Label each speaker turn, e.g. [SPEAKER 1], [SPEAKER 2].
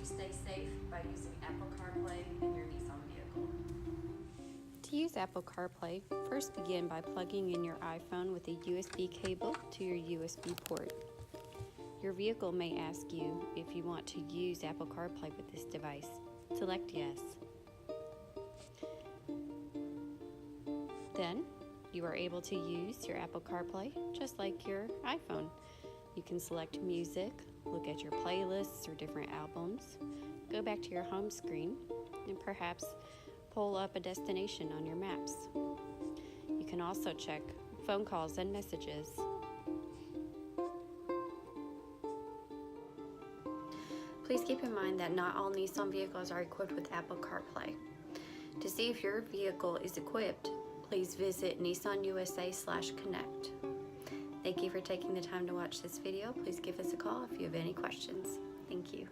[SPEAKER 1] you stay safe by using Apple CarPlay in your Nissan vehicle.
[SPEAKER 2] To use Apple CarPlay, first begin by plugging in your iPhone with a USB cable to your USB port. Your vehicle may ask you if you want to use Apple CarPlay with this device. Select yes. Then, you are able to use your Apple CarPlay just like your iPhone. You can select music, look at your playlists or different albums, go back to your home screen, and perhaps pull up a destination on your maps. You can also check phone calls and messages. Please keep in mind that not all Nissan vehicles are equipped with Apple CarPlay. To see if your vehicle is equipped, please visit nissanusa.com/connect. Thank you for taking the time to watch this video. Please give us a call if you have any questions. Thank you.